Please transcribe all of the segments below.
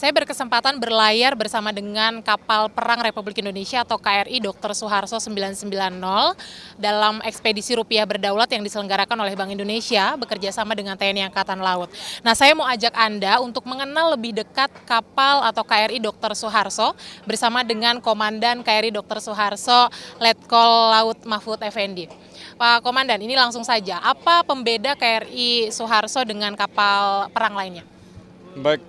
Saya berkesempatan berlayar bersama dengan kapal perang Republik Indonesia atau KRI Dr. Suharto 990 dalam ekspedisi Rupiah Berdaulat yang diselenggarakan oleh Bank Indonesia bekerja sama dengan TNI Angkatan Laut. Nah, saya mau ajak Anda untuk mengenal lebih dekat kapal atau KRI Dr. Suharto bersama dengan Komandan KRI Dr. Suharto Letkol Laut Mahfud Effendi. Pak Komandan, ini langsung saja, apa pembeda KRI Suharto dengan kapal perang lainnya? Baik,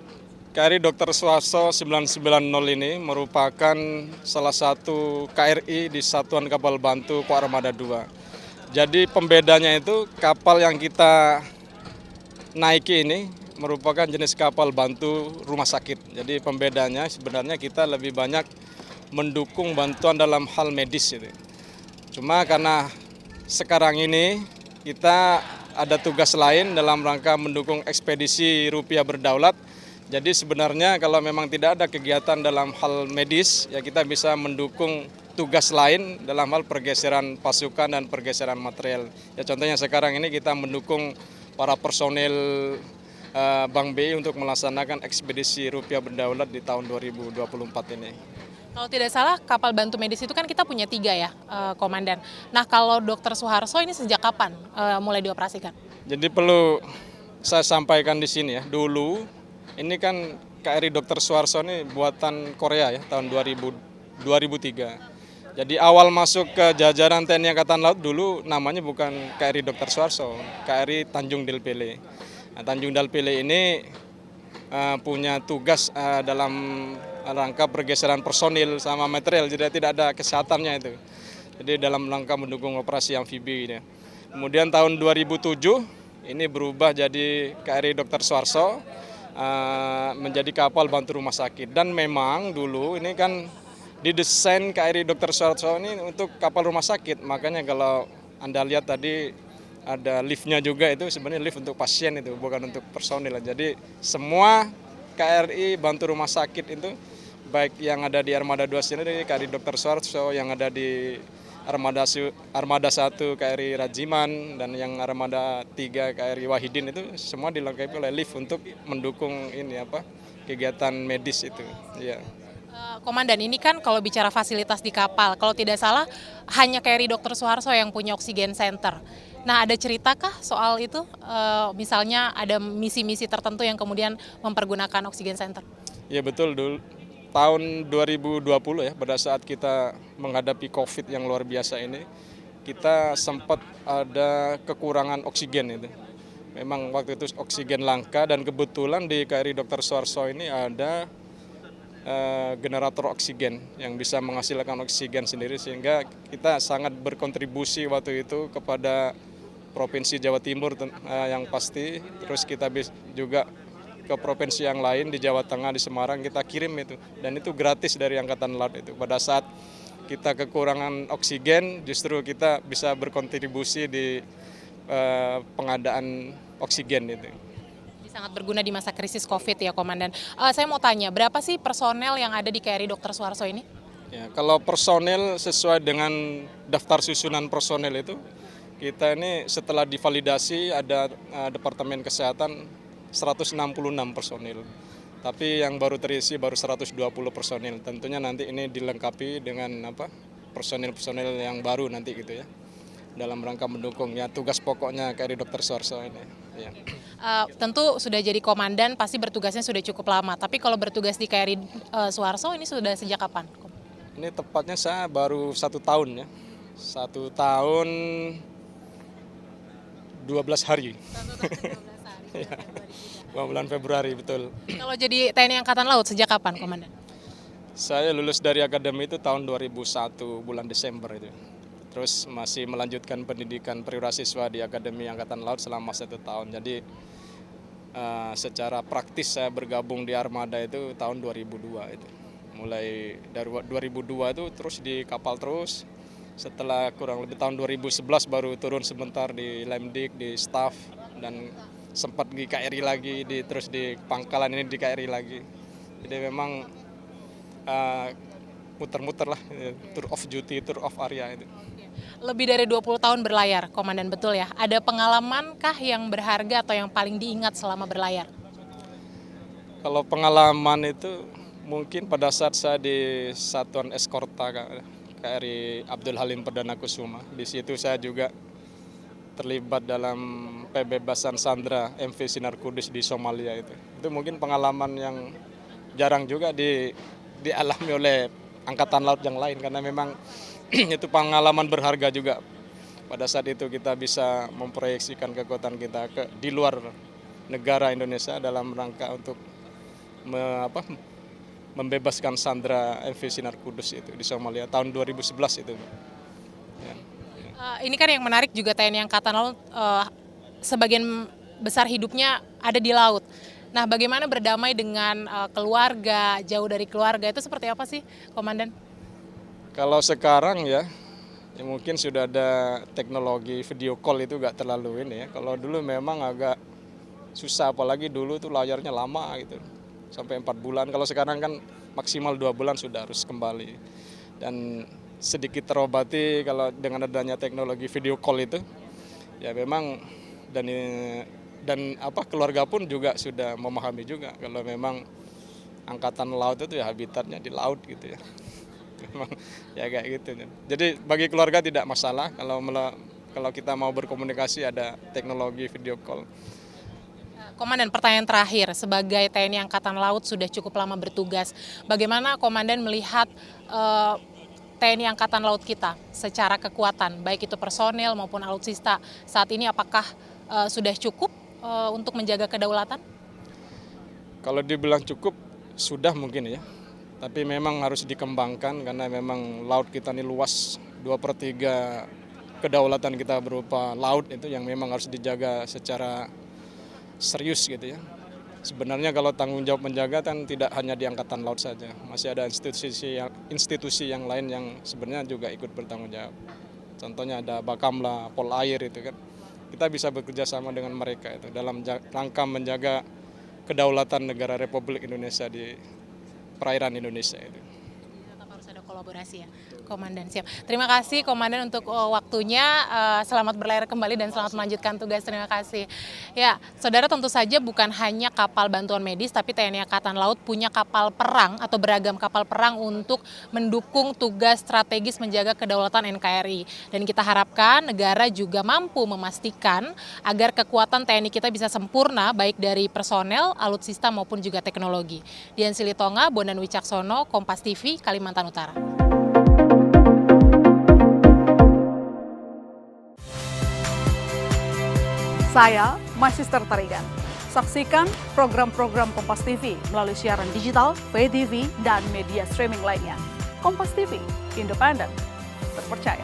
KRI Dr. Suharto 990 ini merupakan salah satu KRI di Satuan Kapal Bantu Koarmada II. Jadi pembedanya itu kapal yang kita naiki ini merupakan jenis kapal bantu rumah sakit. Jadi pembedanya sebenarnya kita lebih banyak mendukung bantuan dalam hal medis itu. Cuma karena sekarang ini kita ada tugas lain dalam rangka mendukung ekspedisi Rupiah Berdaulat. Jadi sebenarnya kalau memang tidak ada kegiatan dalam hal medis, ya kita bisa mendukung tugas lain dalam hal pergeseran pasukan dan pergeseran material. Ya contohnya sekarang ini kita mendukung para personil Bank BI untuk melaksanakan ekspedisi Rupiah Berdaulat di tahun 2024 ini. Kalau tidak salah, kapal bantu medis itu kan kita punya 3 ya, Komandan. Nah, kalau Dr. Suharto ini sejak kapan mulai dioperasikan? Jadi perlu saya sampaikan di sini ya, dulu ini kan KRI Dr. Suharto ini buatan Korea ya, tahun 2003. Jadi awal masuk ke jajaran TNI Angkatan Laut dulu namanya bukan KRI Dr. Suharto, KRI Tanjung Del Pele. Nah, Tanjung Del Pele ini punya tugas dalam rangka pergeseran personil sama material, jadi tidak ada kesehatannya itu. Jadi dalam rangka mendukung operasi amfibi ini. Kemudian tahun 2007 ini berubah jadi KRI Dr. Suharto menjadi kapal bantu rumah sakit. Dan memang dulu ini kan didesain KRI Dr. Suharto ini untuk kapal rumah sakit. Makanya kalau Anda lihat tadi ada liftnya juga, itu sebenarnya lift untuk pasien itu, bukan untuk personil. Jadi semua KRI bantu rumah sakit itu, baik yang ada di Armada 2 sendiri KRI Dr. Suharto, yang ada di Armada 1 KRI Rajiman, dan yang Armada 3 KRI Wahidin itu semua dilengkapi oleh lift untuk mendukung kegiatan medis itu. Ya. Komandan, ini kan kalau bicara fasilitas di kapal, kalau tidak salah hanya KRI Dr. Suharto yang punya oksigen center. Nah, ada ceritakah soal itu? Misalnya ada misi-misi tertentu yang kemudian mempergunakan oksigen center? Ya betul, dulu tahun 2020 ya, pada saat kita menghadapi COVID yang luar biasa ini, kita sempat ada kekurangan oksigen itu. Memang waktu itu oksigen langka, dan kebetulan di KRI Dr. Suharto ini ada generator oksigen yang bisa menghasilkan oksigen sendiri, sehingga kita sangat berkontribusi waktu itu kepada Provinsi Jawa Timur yang pasti, terus kita juga ke provinsi yang lain di Jawa Tengah, di Semarang kita kirim itu, dan itu gratis dari Angkatan Laut itu. Pada saat kita kekurangan oksigen, justru kita bisa berkontribusi di pengadaan oksigen itu. Sangat berguna di masa krisis COVID ya, Komandan. Saya mau tanya, berapa sih personel yang ada di KRI Dr. Suharto ini? Ya, kalau personel sesuai dengan daftar susunan personel itu, kita ini setelah divalidasi ada Departemen Kesehatan 166 personil. Tapi yang baru terisi baru 120 personil. Tentunya nanti ini dilengkapi dengan personil-personil yang baru nanti gitu ya, dalam rangka mendukung ya tugas pokoknya KRI Dr. Suharto ini. Ya. Tentu sudah jadi komandan, pasti bertugasnya sudah cukup lama. Tapi kalau bertugas di KRI Suharto ini sudah sejak kapan? Ini tepatnya saya baru 1 tahun ya, 1 tahun 12 hari. 2 bulan Februari, betul. Kalau jadi TNI Angkatan Laut sejak kapan, Komandan? Saya lulus dari akademi itu tahun 2001 bulan Desember itu. Terus masih melanjutkan pendidikan perwira siswa di Akademi Angkatan Laut selama 1 tahun. Jadi secara praktis saya bergabung di Armada itu tahun 2002 itu. Mulai dari 2002 itu terus di kapal terus. Setelah kurang lebih tahun 2011 baru turun sebentar di Lemdik, di staff, dan sempat di KRI lagi, terus di pangkalan ini di KRI lagi. Jadi memang muter-muter lah, tour of duty, tour of area itu. Lebih dari 20 tahun berlayar, Komandan, betul ya? Ada pengalaman kah yang berharga atau yang paling diingat selama berlayar? Kalau pengalaman itu mungkin pada saat saya di Satuan Eskorta KRI Abdul Halim Perdana Kusuma. Di situ saya juga terlibat dalam pembebasan sandera MV Sinar Kudus di Somalia itu. Itu mungkin pengalaman yang jarang juga dialami oleh Angkatan Laut yang lain, karena memang itu pengalaman berharga juga. Pada saat itu kita bisa memproyeksikan kekuatan kita di luar negara Indonesia dalam rangka untuk membebaskan sandera MV Sinar Kudus itu di Somalia tahun 2011 itu. Ya. Ini kan yang menarik juga TNI Angkatan Laut sebagian besar hidupnya ada di laut. Nah, bagaimana berdamai dengan keluarga, jauh dari keluarga itu seperti apa sih, Komandan? Kalau sekarang ya mungkin sudah ada teknologi video call itu gak terlalu ini ya. Kalau dulu memang agak susah, apalagi dulu tuh layarnya lama gitu. Sampai 4 bulan, kalau sekarang kan maksimal 2 bulan sudah harus kembali. Dan sedikit terobati kalau dengan adanya teknologi video call itu, ya memang dan keluarga pun juga sudah memahami juga kalau memang Angkatan Laut itu ya habitatnya di laut gitu ya. Memang ya kayak gitu. Jadi bagi keluarga tidak masalah kalau kita mau berkomunikasi ada teknologi video call. Komandan, pertanyaan terakhir, sebagai TNI Angkatan Laut sudah cukup lama bertugas, bagaimana Komandan melihat TNI Angkatan Laut kita secara kekuatan, baik itu personel maupun alutsista saat ini, apakah sudah cukup untuk menjaga kedaulatan? Kalau dibilang cukup, sudah mungkin ya, tapi memang harus dikembangkan karena memang laut kita ini luas, 2/3 kedaulatan kita berupa laut itu yang memang harus dijaga secara serius gitu ya. Sebenarnya kalau tanggung jawab menjaga kan tidak hanya di Angkatan Laut saja, masih ada institusi yang lain yang sebenarnya juga ikut bertanggung jawab. Contohnya ada Bakamla, Polair itu kan. Kita bisa bekerja sama dengan mereka itu dalam rangka menjaga kedaulatan negara Republik Indonesia di perairan Indonesia itu. Tetap harus ada kolaborasi ya, Komandan. Siap. Terima kasih Komandan untuk waktunya. Selamat berlayar kembali dan selamat melanjutkan tugas. Terima kasih. Ya, saudara, tentu saja bukan hanya kapal bantuan medis, tapi TNI Angkatan Laut punya kapal perang atau beragam kapal perang untuk mendukung tugas strategis menjaga kedaulatan NKRI. Dan kita harapkan negara juga mampu memastikan agar kekuatan TNI kita bisa sempurna, baik dari personel, alutsista maupun juga teknologi. Dian Silitonga, Bondan Wicaksono, Kompas TV, Kalimantan Utara. Saya, My Sister Tarigan. Saksikan program-program Kompas TV melalui siaran digital, pay TV, dan media streaming lainnya. Kompas TV, independen, terpercaya.